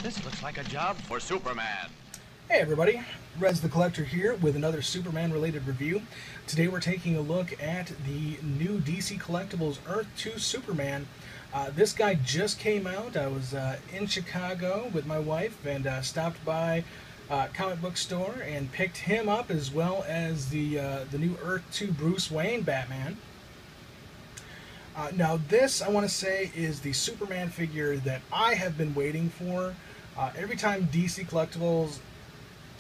This looks like a job for Superman. Hey everybody, Rez the Collector here with another Superman related review. Today we're taking a look at the new DC Collectibles Earth 2 Superman. This guy just came out. I was in Chicago with my wife and stopped by a comic book store and picked him up, as well as the new Earth 2 Bruce Wayne Batman. Now this, I want to say, is the Superman figure that I have been waiting for. Every time DC Collectibles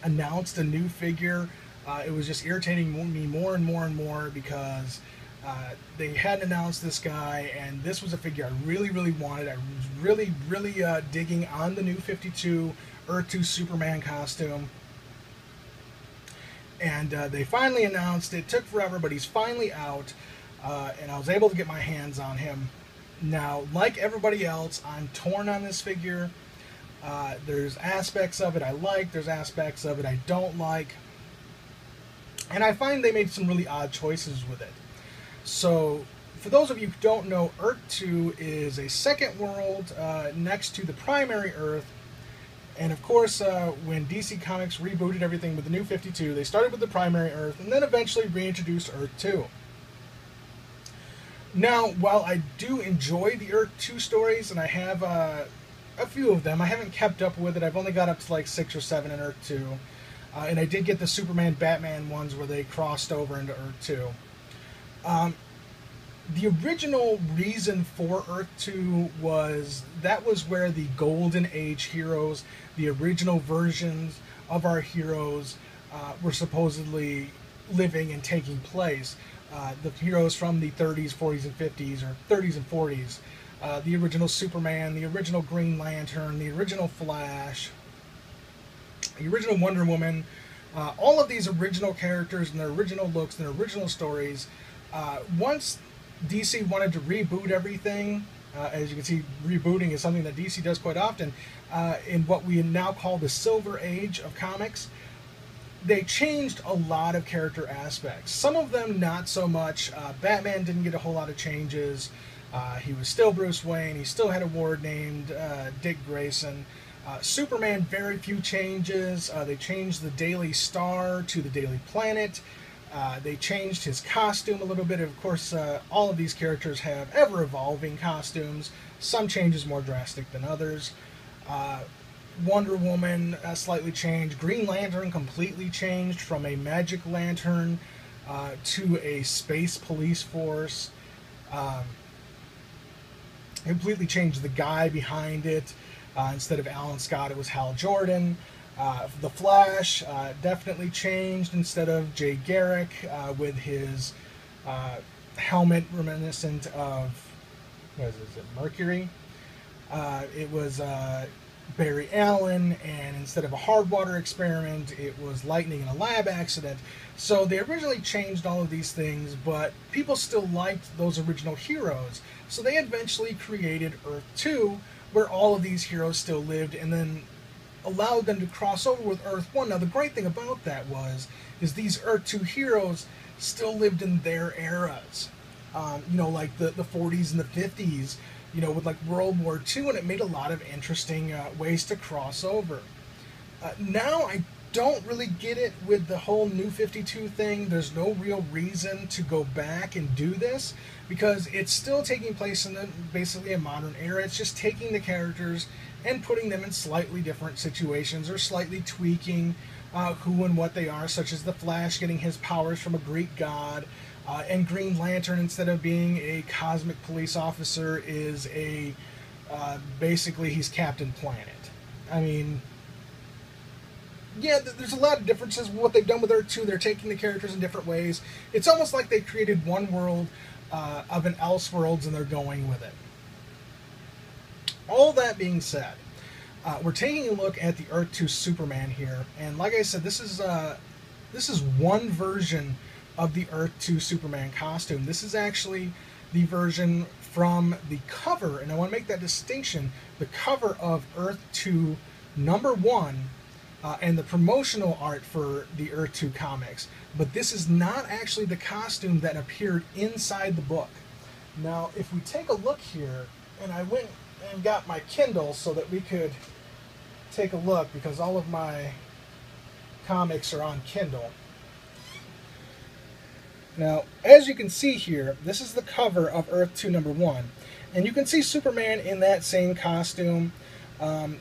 announced a new figure, it was just irritating me more and more and more because they hadn't announced this guy, and this was a figure I really wanted. I was really digging on the new 52 Earth 2 Superman costume. And they finally announced it. Took forever, but he's finally out, and I was able to get my hands on him. Now, like everybody else, I'm torn on this figure. There's aspects of it I like, there's aspects of it I don't like, and I find they made some really odd choices with it. So, for those of you who don't know, Earth 2 is a second world next to the primary Earth, and of course, when DC Comics rebooted everything with the new 52, they started with the primary Earth, and then eventually reintroduced Earth 2. Now, while I do enjoy the Earth 2 stories, and I have a few of them, I haven't kept up with it. I've only got up to like 6 or 7 in Earth 2. And I did get the Superman Batman ones where they crossed over into Earth 2. The original reason for Earth 2 was that was where the Golden Age heroes, the original versions of our heroes, were supposedly living and taking place. The heroes from the 30s, 40s, and 50s, or 30s and 40s. The original Superman, the original Green Lantern, the original Flash, the original Wonder Woman, all of these original characters and their original looks and their original stories. Once DC wanted to reboot everything, as you can see, rebooting is something that DC does quite often, in what we now call the Silver Age of comics, they changed a lot of character aspects. Some of them not so much. Batman didn't get a whole lot of changes. He was still Bruce Wayne. He still had a ward named Dick Grayson. Superman, very few changes. They changed the Daily Star to the Daily Planet. They changed his costume a little bit. Of course, all of these characters have ever-evolving costumes. Some changes more drastic than others. Wonder Woman slightly changed. Green Lantern completely changed from a magic lantern to a space police force. Completely changed the guy behind it. Instead of Alan Scott, it was Hal Jordan. The Flash definitely changed. Instead of Jay Garrick with his helmet reminiscent of, what is it, Mercury? It was Barry Allen, and instead of a hard water experiment, it was lightning in a lab accident. So they originally changed all of these things, but people still liked those original heroes. So they eventually created Earth 2, where all of these heroes still lived, and then allowed them to cross over with Earth 1. Now the great thing about that is these Earth 2 heroes still lived in their eras. Like the 40s and the 50s, with like World War II, and it made a lot of interesting ways to cross over. Now I don't really get it with the whole new 52 thing. There's no real reason to go back and do this because it's still taking place in basically a modern era. It's just taking the characters and putting them in slightly different situations or slightly tweaking who and what they are, such as the Flash getting his powers from a Greek god, and Green Lantern, instead of being a cosmic police officer, is a basically he's Captain Planet. I mean, yeah, there's a lot of differences with what they've done with Earth 2. They're taking the characters in different ways. It's almost like they created one world of an Elseworlds, and they're going with it. All that being said, we're taking a look at the Earth 2 Superman here, and like I said, this is one version of the Earth 2 Superman costume. This is actually the version from the cover, and I want to make that distinction, the cover of Earth 2 #1, and the promotional art for the Earth 2 comics. But this is not actually the costume that appeared inside the book. Now, if we take a look here, and I went and got my Kindle so that we could take a look because all of my comics are on Kindle. Now, as you can see here, this is the cover of Earth 2 number 1. And you can see Superman in that same costume.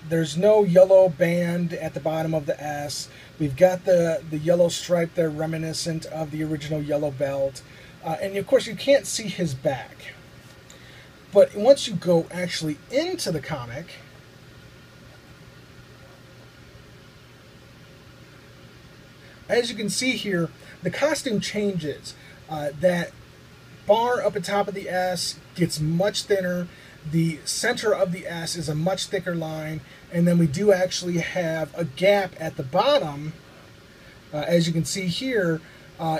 There's no yellow band at the bottom of the S. We've got the yellow stripe there reminiscent of the original yellow belt. And of course you can't see his back. But once you go actually into the comic, as you can see here, the costume changes. That bar up at the top of the S gets much thinner. The center of the S is a much thicker line, and then we do actually have a gap at the bottom, as you can see here,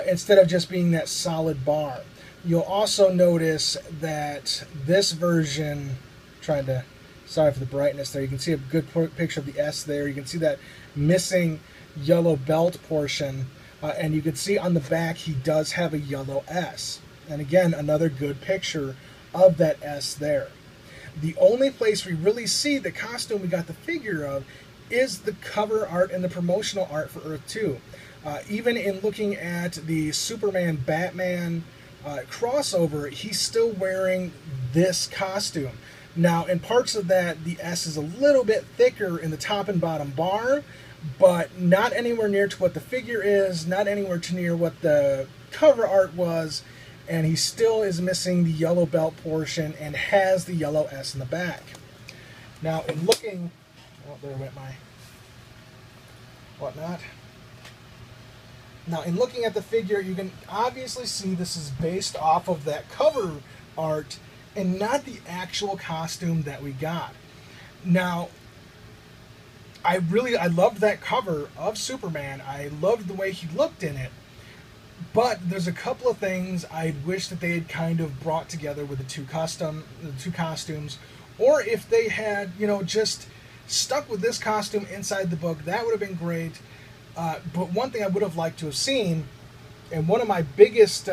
instead of just being that solid bar. You'll also notice that this version, sorry for the brightness there, you can see a good picture of the S there. You can see that missing yellow belt portion, and you can see on the back he does have a yellow S. And again, another good picture of that S there. The only place we really see the costume we got the figure of is the cover art and the promotional art for Earth 2. Even in looking at the Superman-Batman crossover, he's still wearing this costume. Now, in parts of that, the S is a little bit thicker in the top and bottom bar, but not anywhere near to what the figure is, not anywhere to near what the cover art was, and he still is missing the yellow belt portion and has the yellow S in the back. Now, in looking, oh, there went my whatnot. Now, in looking at the figure, you can obviously see this is based off of that cover art and not the actual costume that we got. Now, I loved that cover of Superman. I loved the way he looked in it. But there's a couple of things I wish that they had kind of brought together with the two costumes, or if they had, just stuck with this costume inside the book, that would have been great. But one thing I would have liked to have seen, and one of my biggest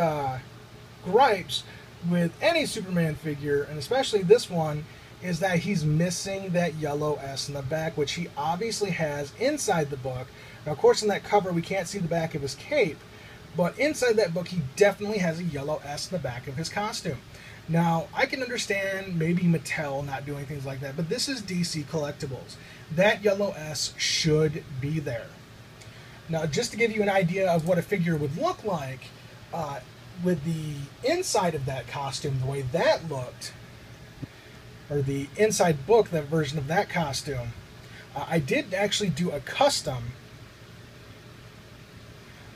gripes with any Superman figure, and especially this one, is that he's missing that yellow S in the back, which he obviously has inside the book. Now, of course, in that cover, we can't see the back of his cape. But inside that book, he definitely has a yellow S in the back of his costume. Now, I can understand maybe Mattel not doing things like that, but this is DC Collectibles. That yellow S should be there. Now, just to give you an idea of what a figure would look like, with the inside of that costume, the way that looked, or the inside book, that version of that costume, I did actually do a custom.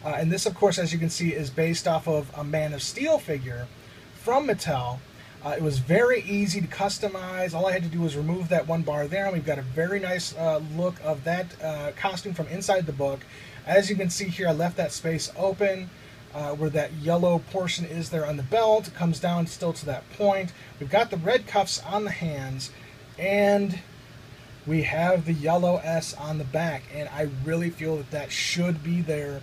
And this, of course, as you can see, is based off of a Man of Steel figure from Mattel. It was very easy to customize. All I had to do was remove that one bar there, and we've got a very nice look of that costume from inside the book. As you can see here, I left that space open where that yellow portion is there on the belt. It comes down still to that point. We've got the red cuffs on the hands, and we have the yellow S on the back, and I really feel that that should be there.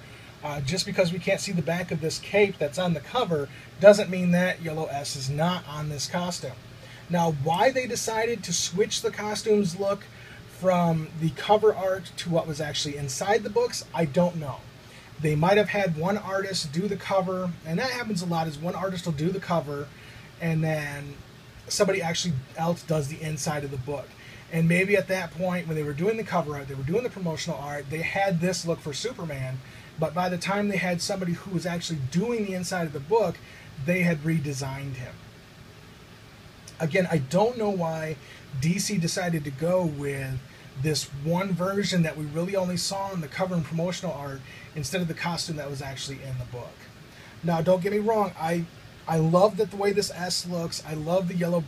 Just because we can't see the back of this cape that's on the cover doesn't mean that yellow S is not on this costume. Now, why they decided to switch the costume's look from the cover art to what was actually inside the books, I don't know. They might have had one artist do the cover, and that happens a lot, is one artist will do the cover, and then somebody actually else does the inside of the book. And maybe at that point, when they were doing the cover art, they were doing the promotional art, they had this look for Superman, but by the time they had somebody who was actually doing the inside of the book, they had redesigned him. Again, I don't know why DC decided to go with this one version that we really only saw in the cover and promotional art instead of the costume that was actually in the book. Now, don't get me wrong, I love that the way this S looks. I love the yellow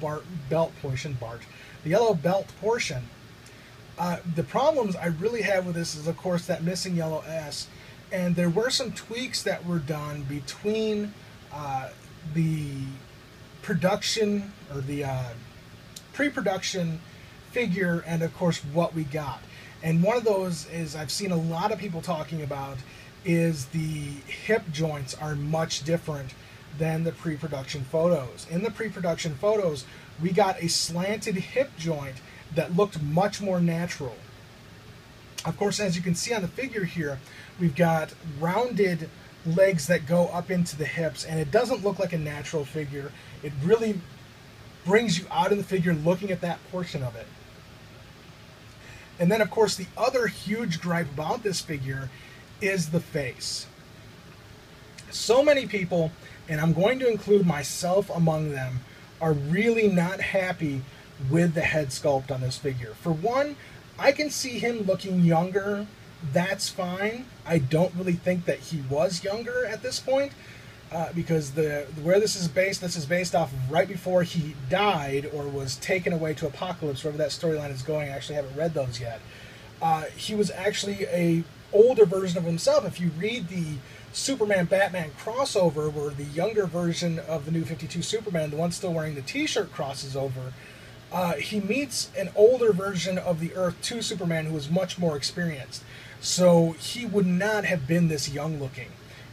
belt portion. The yellow belt portion. The problems I really have with this is, of course, that missing yellow S. And there were some tweaks that were done between the production, or the pre-production figure, and of course what we got. And one of those is, I've seen a lot of people talking about, is the hip joints are much different than the pre-production photos. In the pre-production photos, we got a slanted hip joint that looked much more natural. Of course, as you can see on the figure here, we've got rounded legs that go up into the hips, and it doesn't look like a natural figure. It really brings you out of the figure looking at that portion of it. And then, of course, the other huge gripe about this figure is the face. So many people, and I'm going to include myself among them, are really not happy with the head sculpt on this figure. For one, I can see him looking younger. That's fine. I don't really think that he was younger at this point, because where this is based off of right before he died or was taken away to Apocalypse, wherever that storyline is going. I actually haven't read those yet. He was actually a older version of himself. If you read the Superman-Batman crossover, where the younger version of the New 52 Superman, the one still wearing the t-shirt, crosses over, he meets an older version of the Earth 2 Superman who was much more experienced. So he would not have been this young looking.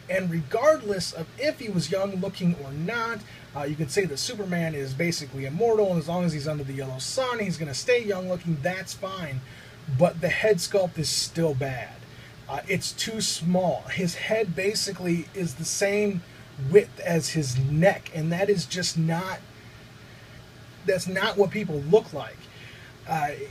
And regardless of if he was young looking or not, you can say that Superman is basically immortal, and as long as he's under the yellow sun, he's going to stay young looking. That's fine. But the head sculpt is still bad. It's too small. His head basically is the same width as his neck, and that is just not, that's not what people look like.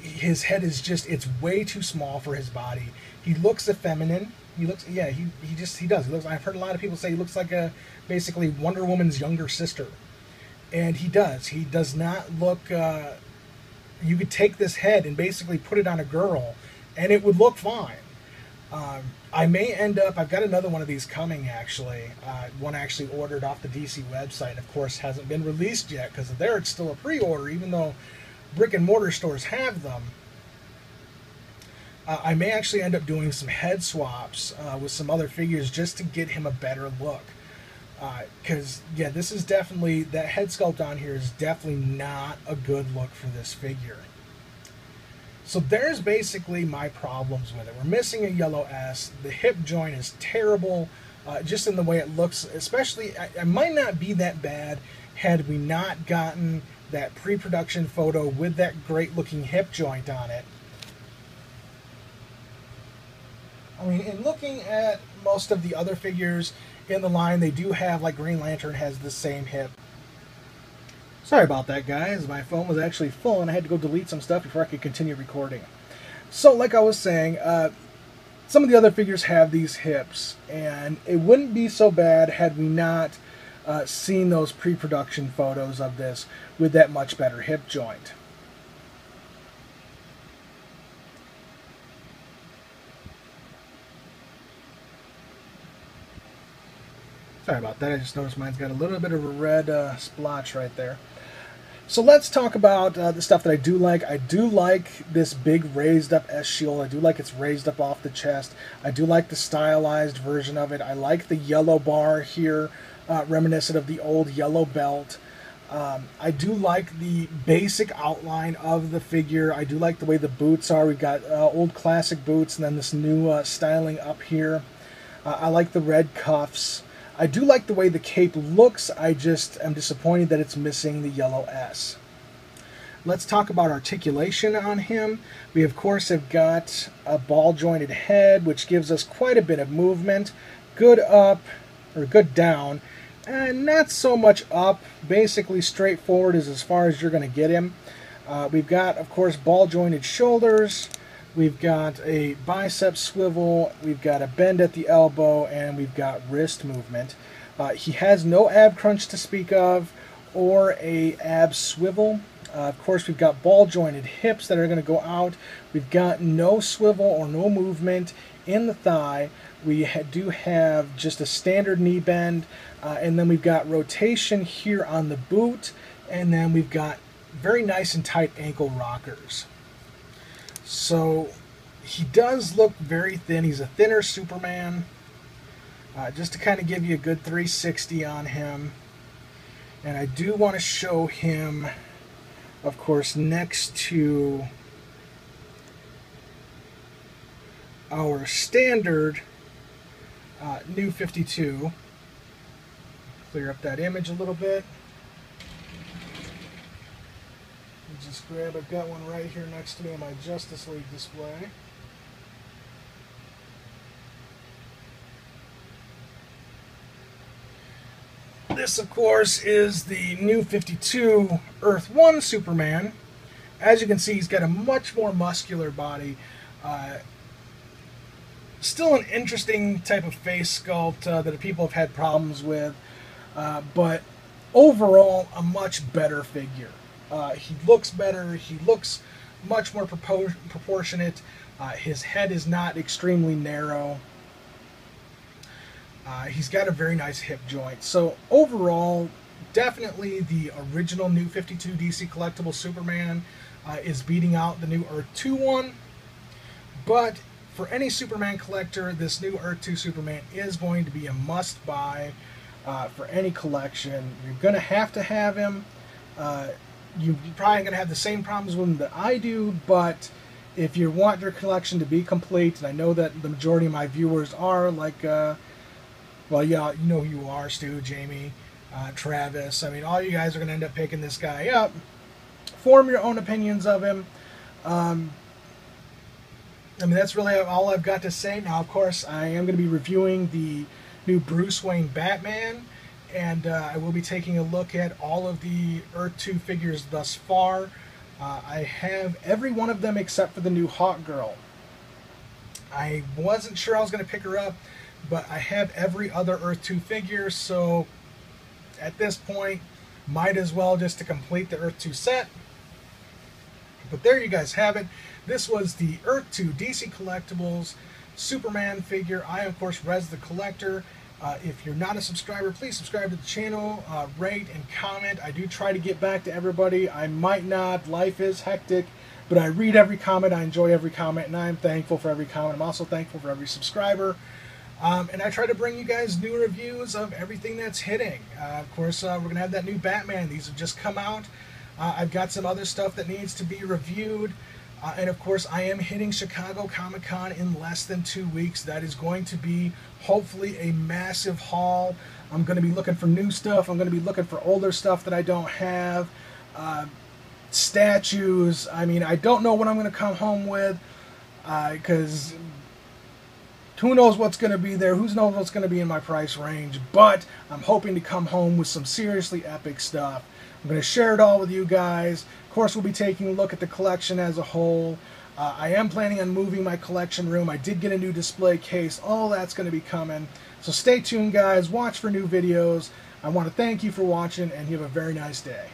His head is just, it's way too small for his body. He looks effeminate. He looks, yeah, he does. He looks, I've heard a lot of people say he looks like basically Wonder Woman's younger sister. And he does. He does not look, you could take this head and basically put it on a girl, and it would look fine. I may end up, I've got another one of these coming, actually. One I actually ordered off the DC website. Of course, hasn't been released yet, because there it's still a pre-order, even though brick and mortar stores have them. I may actually end up doing some head swaps with some other figures just to get him a better look. Because, yeah, this is definitely, that head sculpt on here is definitely not a good look for this figure. So there's basically my problems with it. We're missing a yellow S. The hip joint is terrible, just in the way it looks. Especially, it might not be that bad had we not gotten that pre-production photo with that great-looking hip joint on it. I mean, in looking at most of the other figures in the line, they do have, like Green Lantern has the same hip. Sorry about that, guys. My phone was actually full and I had to go delete some stuff before I could continue recording. So, like I was saying, some of the other figures have these hips, and it wouldn't be so bad had we not seen those pre-production photos of this with that much better hip joint. Sorry about that, I just noticed mine's got a little bit of a red splotch right there. So let's talk about the stuff that I do like. I do like this big raised up S shield. I do like it's raised up off the chest. I do like the stylized version of it. I like the yellow bar here, reminiscent of the old yellow belt. I do like the basic outline of the figure. I do like the way the boots are. We've got old classic boots and then this new styling up here. I like the red cuffs. I do like the way the cape looks. I just am disappointed that it's missing the yellow S. Let's talk about articulation on him. We, of course, have got a ball-jointed head, which gives us quite a bit of movement. Good up, or good down, and not so much up. Basically, straightforward is as far as you're going to get him. We've got, of course, ball-jointed shoulders. We've got a bicep swivel, we've got a bend at the elbow, and we've got wrist movement. He has no ab crunch to speak of, or a ab swivel. Of course, we've got ball-jointed hips that are going to go out. We've got no swivel or no movement in the thigh. We do have just a standard knee bend, and then we've got rotation here on the boot, and then we've got very nice and tight ankle rockers. So he does look very thin. He's a thinner Superman. Just to kind of give you a good 360 on him. And I do want to show him, of course, next to our standard New 52. Clear up that image a little bit. Just grab, I've got one right here next to me on my Justice League display. this, of course, is the new 52 Earth 1 Superman. As you can see, he's got a much more muscular body. Still an interesting type of face sculpt that people have had problems with. But overall, a much better figure. He looks better. He looks much more proportionate. His head is not extremely narrow. He's got a very nice hip joint. So overall, definitely the original New 52 DC Collectibles Superman is beating out the new Earth 2 one. But for any Superman collector, this new Earth 2 Superman is going to be a must-buy for any collection. You're going to have him. You're probably going to have the same problems with him that I do, but if you want your collection to be complete, and I know that the majority of my viewers are, like, well, yeah, you know who you are, Stu, Jamie, Travis. I mean, all you guys are going to end up picking this guy up. Form your own opinions of him. I mean, that's really all I've got to say. Now, of course, I am going to be reviewing the new Bruce Wayne Batman, and I will be taking a look at all of the Earth 2 figures thus far. I have every one of them except for the new Hawk Girl. I wasn't sure I was going to pick her up, but I have every other Earth 2 figure, so at this point, might as well just to complete the Earth 2 set. But there you guys have it. This was the Earth 2 DC Collectibles Superman figure. I, of course, Rez the Collector. If you're not a subscriber, please subscribe to the channel, rate and comment. I do try to get back to everybody. I might not. Life is hectic, but I read every comment. I enjoy every comment, and I'm thankful for every comment. I'm also thankful for every subscriber. And I try to bring you guys new reviews of everything that's hitting. Of course, we're going to have that new Batman. These have just come out. I've got some other stuff that needs to be reviewed. And of course, I am hitting Chicago Comic-Con in less than 2 weeks. That is going to be, hopefully, a massive haul. I'm going to be looking for new stuff. I'm going to be looking for older stuff that I don't have. Statues. I mean, I don't know what I'm going to come home with. Because who knows what's going to be there. Who knows what's going to be in my price range. But I'm hoping to come home with some seriously epic stuff. I'm going to share it all with you guys. Of course, we'll be taking a look at the collection as a whole. I am planning on moving my collection room. I did get a new display case. All that's going to be coming. So stay tuned, guys. Watch for new videos. I want to thank you for watching, and you have a very nice day.